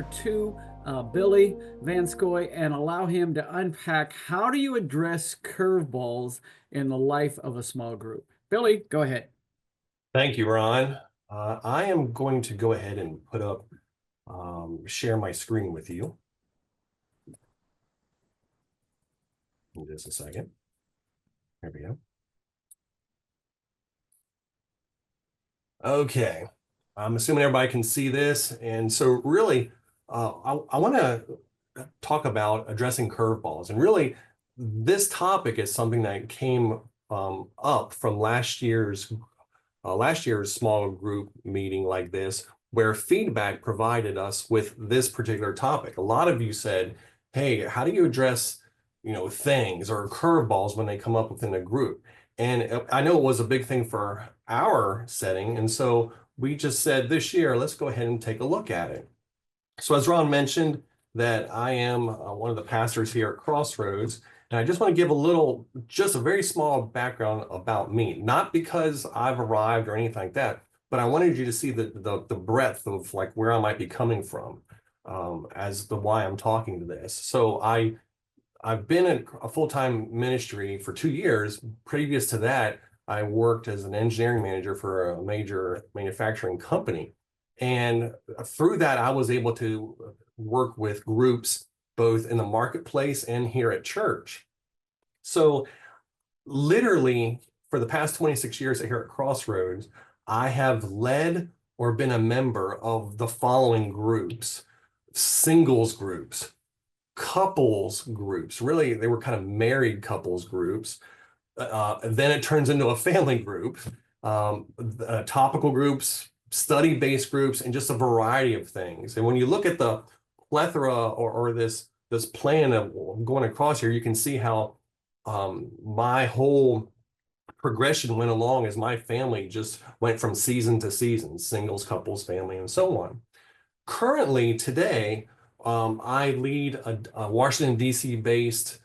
over to Billy Vanscoy and allow him to unpack how do you address curveballs in the life of a small group. Billy, go ahead. Thank you, Ron. I am going to go ahead and put up, share my screen with you. In just a second. There we go. Okay, I'm assuming everybody can see this. And so really, I want to talk about addressing curveballs. And really, this topic is something that came up from last year's small group meeting like this, where feedback provided us with this particular topic. A lot of you said, hey, how do you address, things or curveballs when they come up within a group? And I know it was a big thing for our setting. And so we just said this year, let's go ahead and take a look at it. So as Ron mentioned, that I am one of the pastors here at Crossroads. And I just want to give just a very small background about me, not because I've arrived or anything like that, but I wanted you to see the breadth of like where I might be coming from as the why I'm talking to this. So I've been in a full-time ministry for 2 years. Previous to that, I worked as an engineering manager for a major manufacturing company. And through that, I was able to work with groups both in the marketplace and here at church. So literally for the past 26 years here at Crossroads, I have led or been a member of the following groups: singles groups, couples groups. Really, they were kind of married couples groups. Then it turns into a family group, topical groups, study-based groups, and just a variety of things. And when you look at the plethora or this plan of going across here, you can see how my whole progression went along as my family just went from season to season, singles, couples, family, and so on. Currently, today, I lead a Washington, D.C. based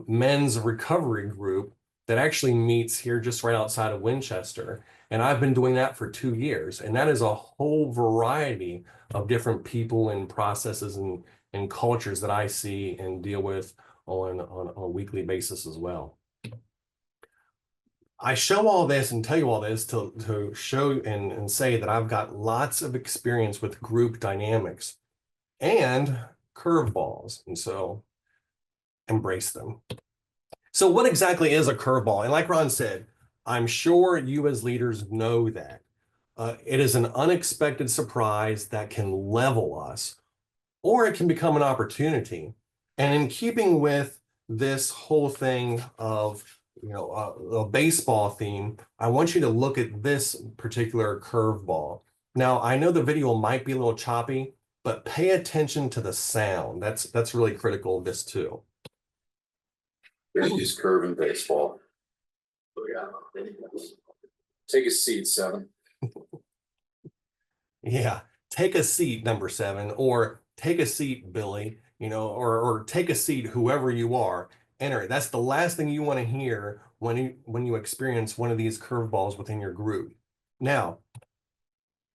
men's recovery group that actually meets here just right outside of Winchester. And I've been doing that for 2 years. And that is a whole variety of different people and processes and cultures that I see and deal with on a weekly basis as well. I show all this and tell you all this to show and say that I've got lots of experience with group dynamics and curveballs. And so embrace them. So what exactly is a curveball? And like Ron said, I'm sure you as leaders know that. It is an unexpected surprise that can level us, or it can become an opportunity. And in keeping with this whole thing of a baseball theme, I want you to look at this particular curveball. Now, I know the video might be a little choppy, but pay attention to the sound. That's really critical of this too. Use curve in baseball. Oh yeah. Take a seat, 7. Yeah, take a seat, number 7, or take a seat, Billy, or take a seat, whoever you are. Enter it. That's the last thing you want to hear when you experience one of these curveballs within your group. Now,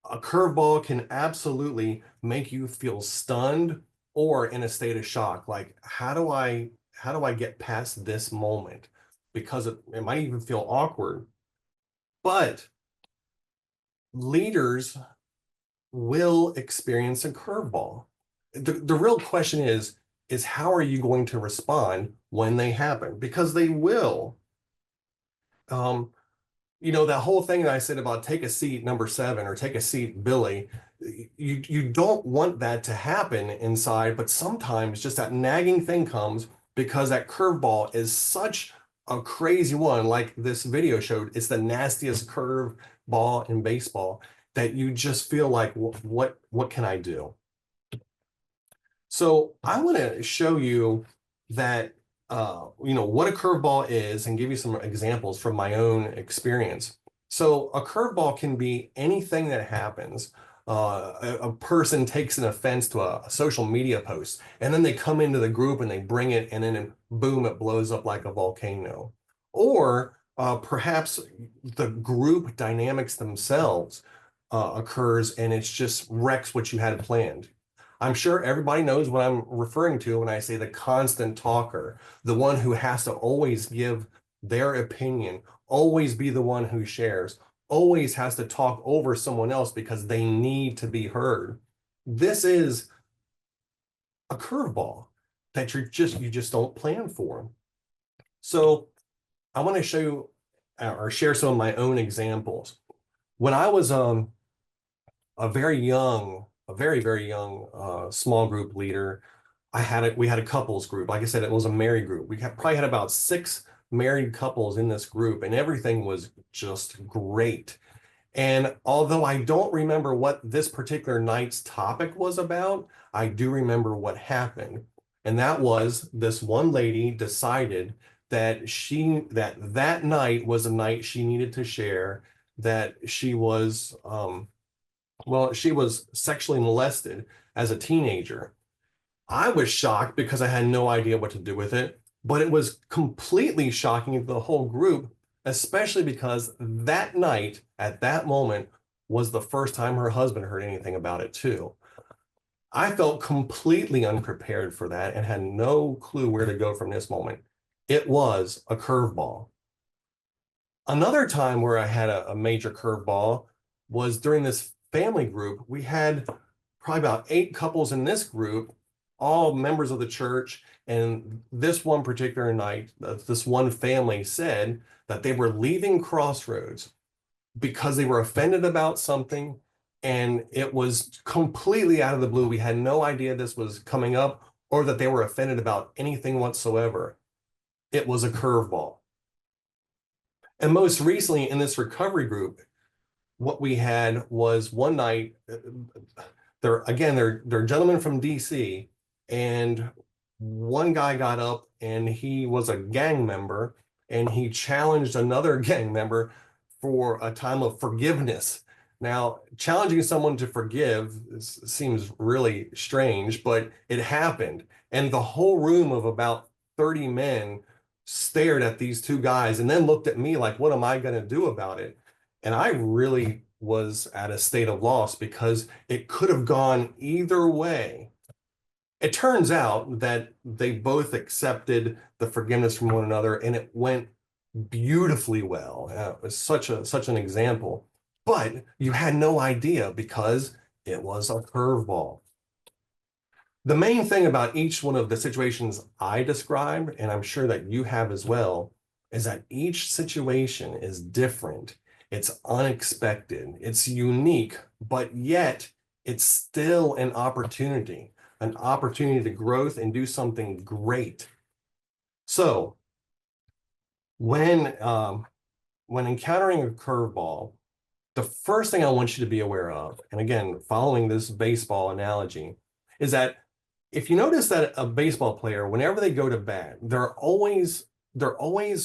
a curveball can absolutely make you feel stunned or in a state of shock. Like, how do I get past this moment? Because it might even feel awkward. But leaders will experience a curveball. The real question is how are you going to respond when they happen? Because they will. That whole thing that I said about take a seat, number 7, or take a seat, Billy, you don't want that to happen inside, but sometimes just that nagging thing comes because that curveball is such a crazy one. Like this video showed, it's the nastiest curve ball in baseball that you just feel like, what can I do? So I want to show you that, what a curveball is and give you some examples from my own experience. So a curveball can be anything that happens. A person takes an offense to a social media post, and then they come into the group and they bring it, and then boom, it blows up like a volcano. Or perhaps the group dynamics themselves occurs and it's just wrecks what you had planned. I'm sure everybody knows what I'm referring to when I say the constant talker, the one who has to always give their opinion, always be the one who shares, always has to talk over someone else because they need to be heard. This is a curveball that you just don't plan for. So I want to show you or share some of my own examples. When I was a very young small group leader, we had a couples group. Like I said, it was a married group. Probably had about 6 married couples in this group, and everything was just great. And although I don't remember what this particular night's topic was about, I do remember what happened. And that was this one lady decided that that night was a night she needed to share that she was sexually molested as a teenager. I was shocked because I had no idea what to do with it, but it was completely shocking to the whole group, especially because that night, at that moment, was the first time her husband heard anything about it too. I felt completely unprepared for that and had no clue where to go from this moment. It was a curveball. Another time where I had a major curveball was during this family group. We had probably about 8 couples in this group, all members of the church. And this one particular night, this one family said that they were leaving Crossroads because they were offended about something. And it was completely out of the blue. We had no idea this was coming up or that they were offended about anything whatsoever. It was a curveball. And most recently in this recovery group, what we had was one night, they're gentlemen from DC, and one guy got up and he was a gang member and he challenged another gang member for a time of forgiveness. Now, challenging someone to forgive seems really strange, but it happened. And the whole room of about 30 men stared at these 2 guys and then looked at me like, what am I going to do about it? And I really was at a state of loss because it could have gone either way. It turns out that they both accepted the forgiveness from one another and it went beautifully well. It was such an example, but you had no idea because it was a curveball. The main thing about each one of the situations I described, and I'm sure that you have as well, is that each situation is different. It's unexpected, it's unique, but yet it's still an opportunity to growth and do something great. So when encountering a curveball, the first thing I want you to be aware of, and again, following this baseball analogy, is that if you notice that a baseball player, whenever they go to bat, they're always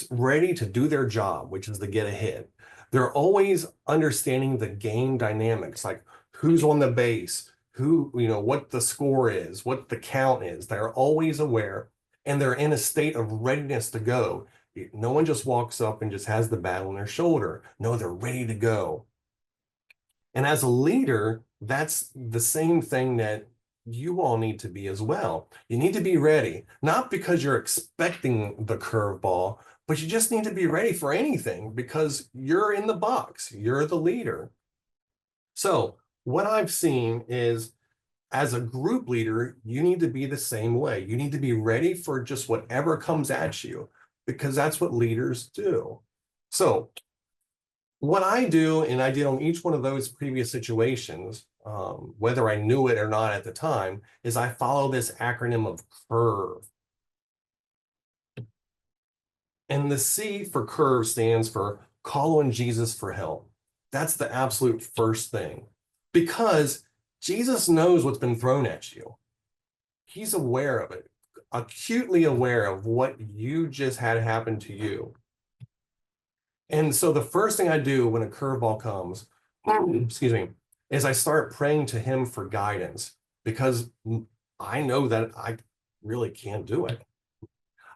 ready to do their job, which is to get a hit. They're always understanding the game dynamics, like who's on the base, what the score is, what the count is. They're always aware and they're in a state of readiness to go. No one just walks up and just has the bat on their shoulder. No, they're ready to go. And as a leader, that's the same thing that you all need to be as well. You need to be ready, not because you're expecting the curveball, but you just need to be ready for anything because you're in the box, you're the leader. So what I've seen is as a group leader, you need to be the same way. You need to be ready for just whatever comes at you because that's what leaders do. So what I do, and I did on each one of those previous situations, whether I knew it or not at the time, is I follow this acronym of CURVE. And the C for CURVE stands for call on Jesus for help. That's the absolute first thing, because Jesus knows what's been thrown at you. He's aware of it, acutely aware of what you just had happen to you. And so the first thing I do when a curveball comes, excuse me, is I start praying to him for guidance because I know that I really can't do it.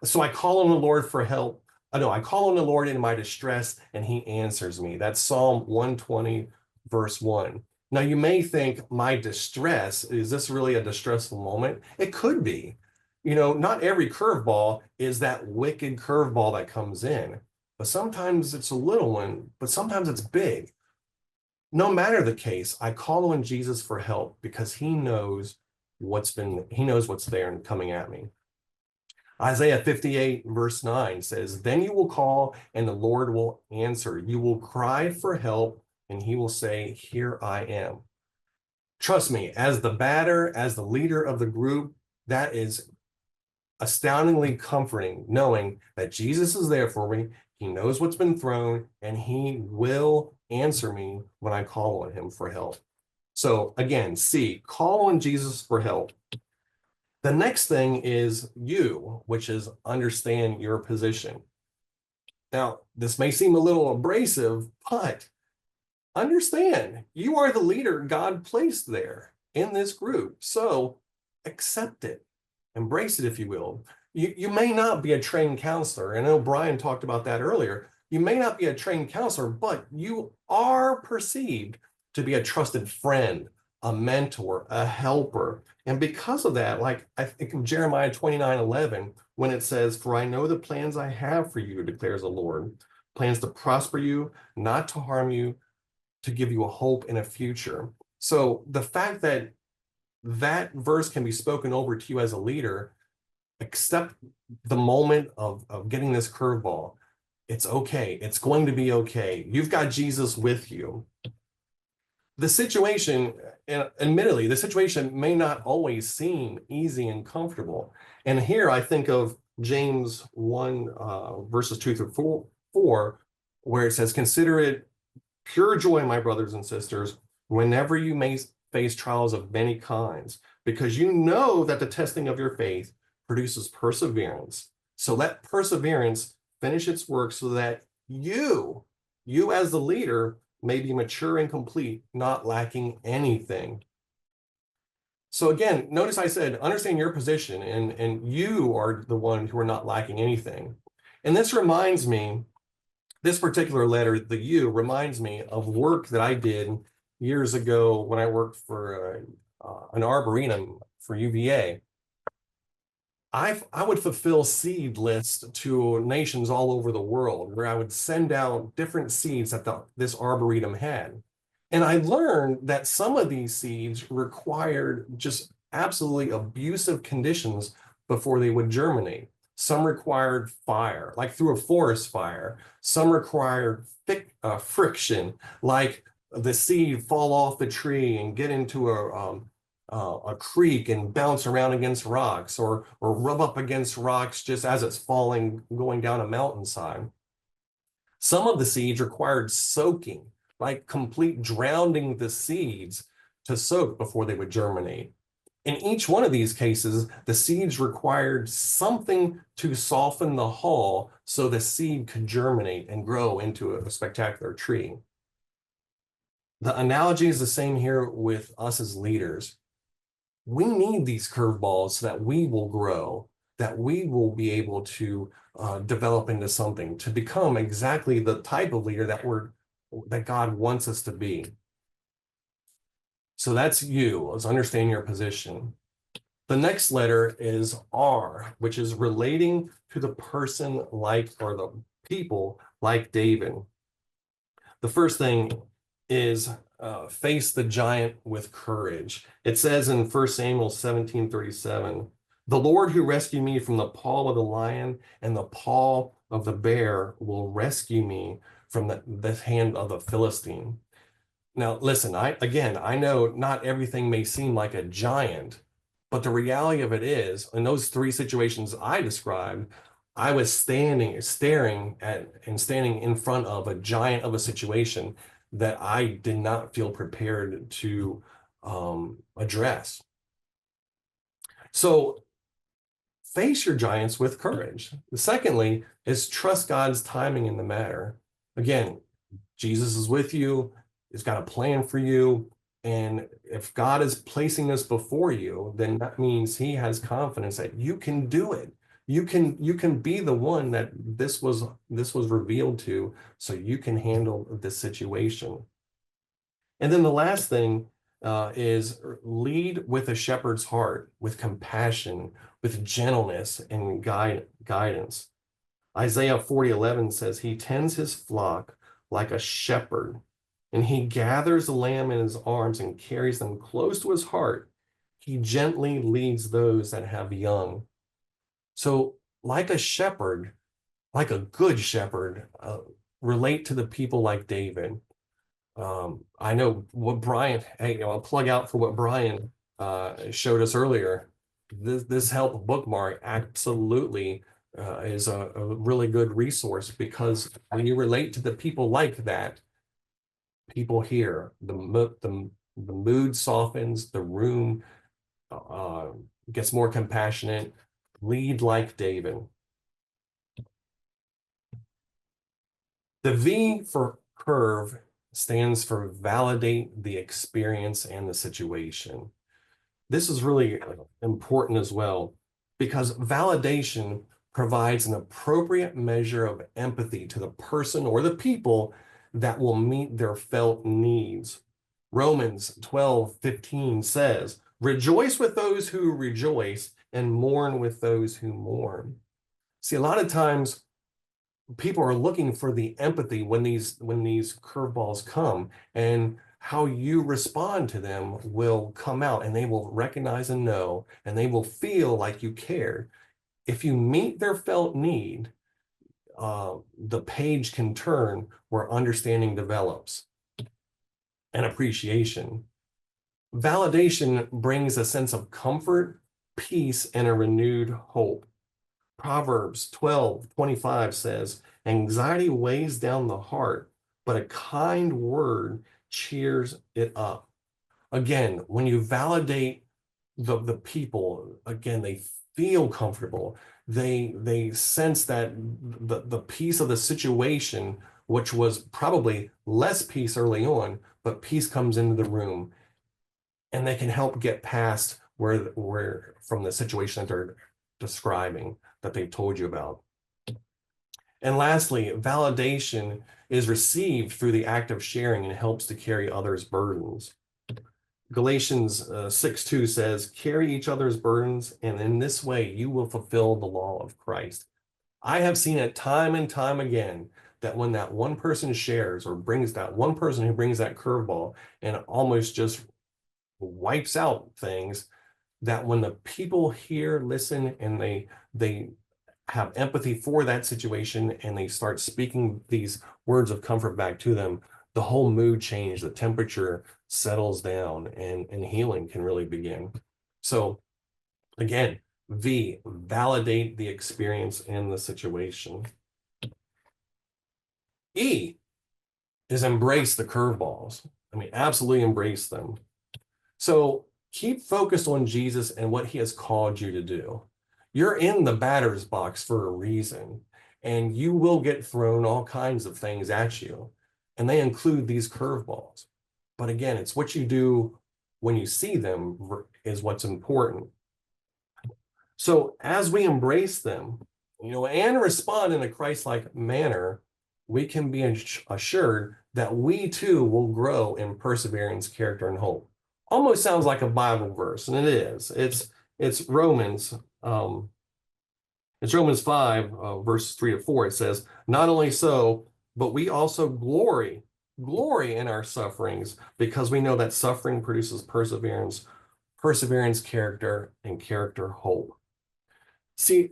So I call on the Lord for help. I call on the Lord in my distress and he answers me. That's Psalm 120, verse 1. Now, you may think, my distress, is this really a distressful moment? It could be. You know, not every curveball is that wicked curveball that comes in, but sometimes it's a little one, but sometimes it's big. No matter the case, I call on Jesus for help because he knows what's there and coming at me. Isaiah 58 verse 9 says, then you will call and the Lord will answer. You will cry for help and he will say, here I am. Trust me, as the batter, as the leader of the group, that is astoundingly comforting, knowing that Jesus is there for me. He knows what's been thrown and he will answer me when I call on him for help. So again, C, call on Jesus for help. The next thing is U, which is understand your position. Now, this may seem a little abrasive, but understand you are the leader God placed there in this group. So accept it, embrace it, if you will. You may not be a trained counselor. I know Brian talked about that earlier. You may not be a trained counselor, but you are perceived to be a trusted friend, a mentor, a helper. And because of that, like I think of Jeremiah 29:11, when it says, for I know the plans I have for you, declares the Lord, plans to prosper you, not to harm you, to give you a hope and a future. So the fact that that verse can be spoken over to you as a leader, accept the moment of getting this curveball. It's okay. It's going to be okay. You've got Jesus with you. The situation, and admittedly, the situation may not always seem easy and comfortable. And here I think of James 1, verses 2 through 4, where it says, consider it pure joy, my brothers and sisters, whenever you may face trials of many kinds, because you know that the testing of your faith produces perseverance. So let perseverance finish its work so that you as the leader may be mature and complete, not lacking anything. So again, notice I said, understand your position and you are the one who are not lacking anything. And this reminds me, this particular letter, the U, reminds me of work that I did years ago when I worked for an arboretum for UVA. I would fulfill seed lists to nations all over the world where I would send out different seeds that this arboretum had. And I learned that some of these seeds required just absolutely abusive conditions before they would germinate. Some required fire, like through a forest fire. Some required friction, like the seed fall off the tree and get into a creek and bounce around against rocks, or rub up against rocks just as it's falling, going down a mountainside. Some of the seeds required soaking, like complete drowning the seeds to soak before they would germinate. In each one of these cases, the seeds required something to soften the hull so the seed could germinate and grow into a spectacular tree. The analogy is the same here with us as leaders. We need these curveballs so that we will grow, that we will be able to develop into something, to become exactly the type of leader that God wants us to be. So that's you. Let's understand your position. The next letter is R, which is relating to the person like, or the people like David. The first thing is face the giant with courage. It says in 1 Samuel 17:37, the Lord who rescued me from the paw of the lion and the paw of the bear will rescue me from the hand of the Philistine. Now, listen, I know not everything may seem like a giant, but the reality of it is, in those three situations I described, I was staring in front of a giant of a situation that I did not feel prepared to address. So face your giants with courage. Secondly is trust God's timing in the matter. Again, Jesus is with you. He's got a plan for you. And if God is placing this before you, then that means he has confidence that you can do it. You can be the one that this was revealed to, so you can handle this situation. And then the last thing is lead with a shepherd's heart, with compassion, with gentleness and guidance. Isaiah 40:11 says, he tends his flock like a shepherd, and he gathers the lamb in his arms and carries them close to his heart. He gently leads those that have young. So, like a shepherd, like a good shepherd, relate to the people like David. I know what Brian, hey, I'll plug out for what Brian showed us earlier. This help bookmark absolutely is a really good resource, because when you relate to the people like that, people here, the mood softens, the room uh, gets more compassionate. Lead like David. The V for curve stands for validate the experience and the situation. This is really important as well, because validation provides an appropriate measure of empathy to the person or the people that will meet their felt needs. Romans 12:15 says, rejoice with those who rejoice and mourn with those who mourn. See, a lot of times people are looking for the empathy when these curveballs come, and how you respond to them will come out, and they will recognize and know, and they will feel like you care. If you meet their felt need, the page can turn where understanding develops and appreciation. Validation brings a sense of comfort, peace, and a renewed hope. Proverbs 12:25 says, anxiety weighs down the heart, but a kind word cheers it up. Again, when you validate the people, again, they feel comfortable. They sense that the peace of the situation, which was probably less peace early on, but peace comes into the room, and they can help get past where from the situation that they're describing, that they've told you about. And lastly, validation is received through the act of sharing and helps to carry others' burdens. Galatians 6:2 says, carry each other's burdens, and in this way you will fulfill the law of Christ. I have seen it time and time again that when that one person shares, or brings that one person who brings that curveball and almost just wipes out things, that when the people hear, listen, and they have empathy for that situation, and they start speaking these words of comfort back to them, the whole mood change, the temperature settles down, and healing can really begin. So again, V, validate the experience and the situation. E is embrace the curveballs. I mean, absolutely embrace them. So keep focused on Jesus and what he has called you to do. You're in the batter's box for a reason, and you will get thrown all kinds of things at you, and they include these curveballs. But again, it's what you do when you see them is what's important. So as we embrace them, and respond in a Christ-like manner, we can be assured that we too will grow in perseverance, character, and hope. Almost sounds like a Bible verse, and it is. It's Romans. It's Romans 5, verses 3-4. It says, not only so, but we also glory in our sufferings, because we know that suffering produces perseverance, character, and character, hope. See,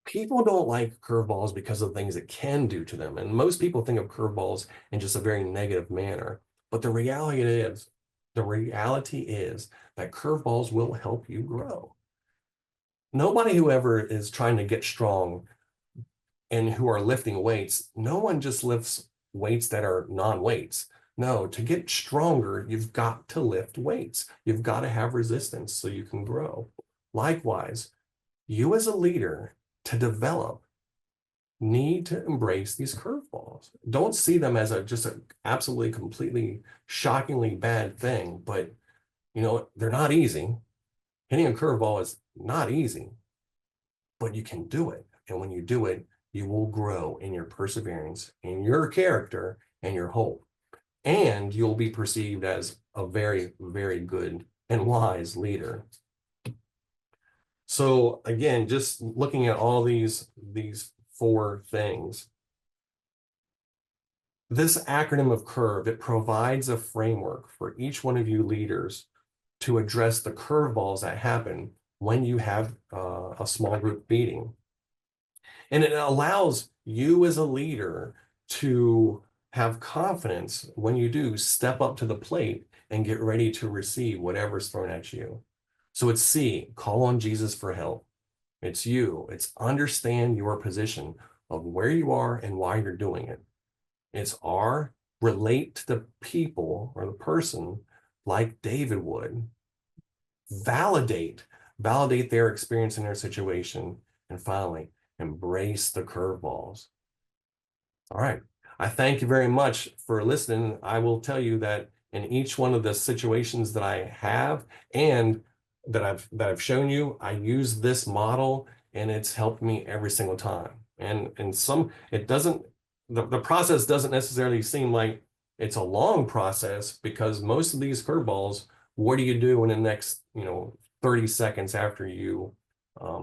people don't like curveballs because of things it can do to them. And most people think of curveballs in just a very negative manner. But the reality is that curveballs will help you grow. Nobody who ever is trying to get strong and who are lifting weights, no one just lifts weights that are non-weights. No, to get stronger, you've got to lift weights. You've got to have resistance so you can grow. Likewise, you as a leader, to develop, need to embrace these curveballs. Don't see them as just an absolutely, completely, shockingly bad thing, but they're not easy. Hitting a curveball is not easy, but you can do it. And when you do it, you will grow in your perseverance, in your character, and your hope. and you'll be perceived as a very, very good and wise leader. So again, just looking at all these four things, this acronym of CURVE, it provides a framework for each one of you leaders to address the curveballs that happen when you have a small group meeting. And it allows you as a leader to have confidence when you do step up to the plate and get ready to receive whatever's thrown at you. So it's C, call on Jesus for help. It's you, it's understand your position of where you are and why you're doing it. It's R, relate to the people or the person like David would. Validate their experience in their situation. And finally, embrace the curveballs. All right. I thank you very much for listening. I will tell you that in each one of the situations that I have and that I've shown you, I use this model and it's helped me every single time. And some it doesn't the process doesn't necessarily seem like it's a long process, because most of these curveballs, what do you do in the next 30 seconds after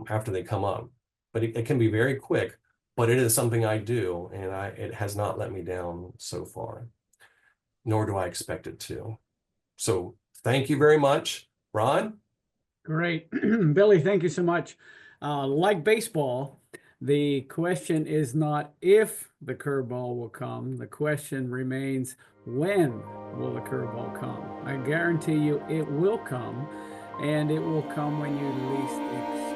after they come up? But it can be very quick. But it is something I do, and it has not let me down so far, nor do I expect it to. So thank you very much, Ron. Great. Billy, thank you so much. Like baseball, the question is not if the curveball will come. The question remains, when will the curveball come? I guarantee you it will come, and it will come when you least expect